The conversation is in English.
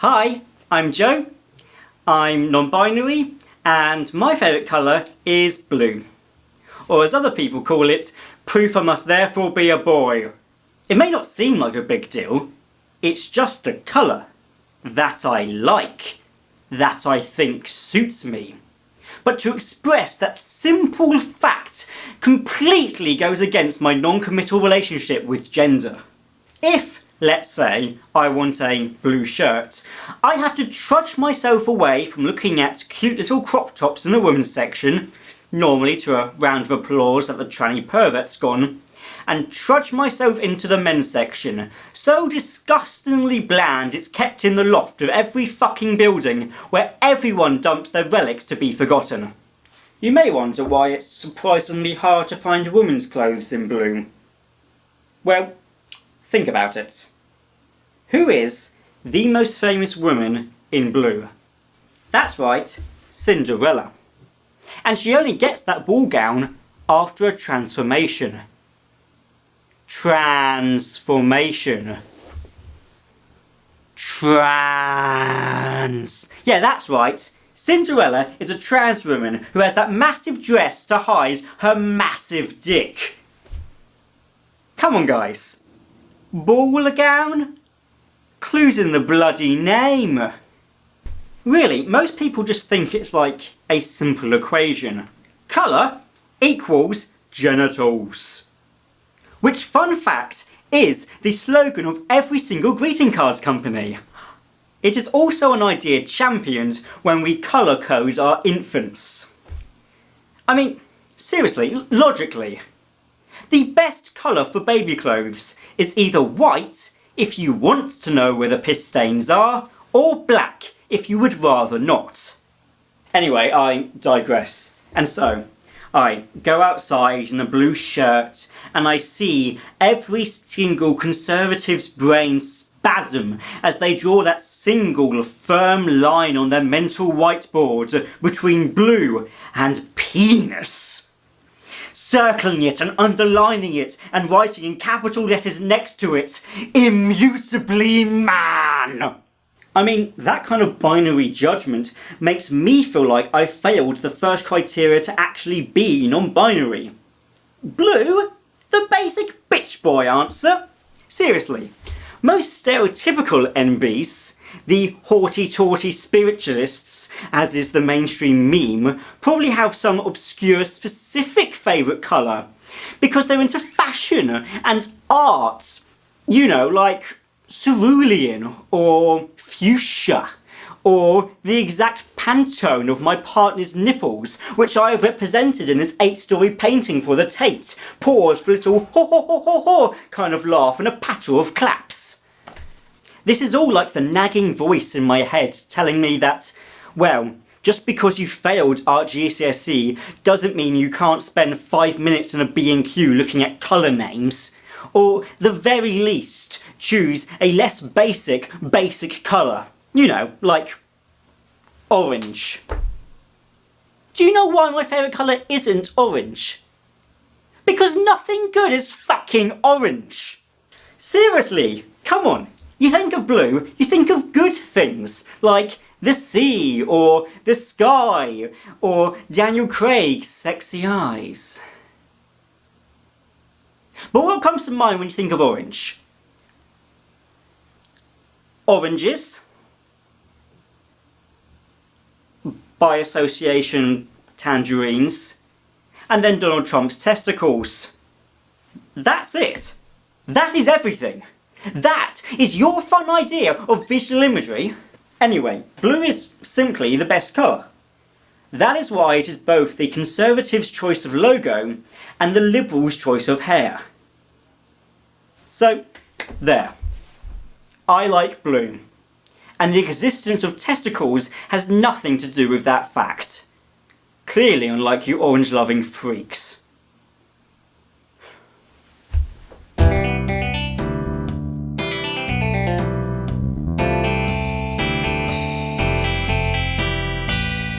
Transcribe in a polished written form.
Hi, I'm Joe. I'm non-binary and my favourite colour is blue. Or as other people call it, proof I must therefore be a boy. It may not seem like a big deal, it's just a colour that I like, that I think suits me. But to express that simple fact completely goes against my non-committal relationship with gender. If, let's say, I want a blue shirt, I have to trudge myself away from looking at cute little crop tops in the women's section, normally to a round of applause that the tranny pervert's gone, and trudge myself into the men's section, so disgustingly bland it's kept in the loft of every fucking building where everyone dumps their relics to be forgotten. You may wonder why it's surprisingly hard to find women's clothes in blue. Well, think about it. Who is the most famous woman in blue? That's right, Cinderella. And she only gets that ball gown after a transformation. Transformation. Yeah, that's right. Cinderella is a trans woman who has that massive dress to hide her massive dick. Come on, guys. Ball gown? Clues in the bloody name. Really, most people just think it's like a simple equation. Colour equals genitals. Which, fun fact, is the slogan of every single greeting cards company. It is also an idea championed when we colour code our infants. I mean, seriously, logically, the best colour for baby clothes is either white, if you want to know where the piss stains are, or black, if you would rather not. Anyway, I digress. And so, I go outside in a blue shirt and I see every single Conservative's brain spasm as they draw that single firm line on their mental whiteboard between blue and penis. Circling it and underlining it and writing in capital letters next to it, immutably man. I mean, that kind of binary judgment makes me feel like I failed the first criteria to actually be non-binary. Blue? The basic bitch boy answer? Seriously, most stereotypical Enbys, the haughty-taughty spiritualists, as is the mainstream meme, probably have some obscure specific favourite colour, because they're into fashion and art. You know, like cerulean or fuchsia, or the exact Pantone of my partner's nipples, which I have represented in this 8-story painting for the Tate. Pause for a little ho ho ho ho ho kind of laugh and a patter of claps. This is all like the nagging voice in my head telling me that, well, just because you failed art GCSE doesn't mean you can't spend 5 minutes in a B&Q looking at colour names, or the very least choose a less basic colour. You know, like orange. Do you know why my favourite colour isn't orange? Because nothing good is fucking orange. Seriously, come on. You think of blue, you think of good things, like the sea, or the sky, or Daniel Craig's sexy eyes. But what comes to mind when you think of orange? Oranges. By association, tangerines. And then Donald Trump's testicles. That's it. That is everything. That is your fun idea of visual imagery. Anyway, blue is simply the best colour. That is why it is both the Conservatives' choice of logo and the Liberals' choice of hair. So, there. I like blue. And the existence of testicles has nothing to do with that fact. Clearly unlike you orange-loving freaks.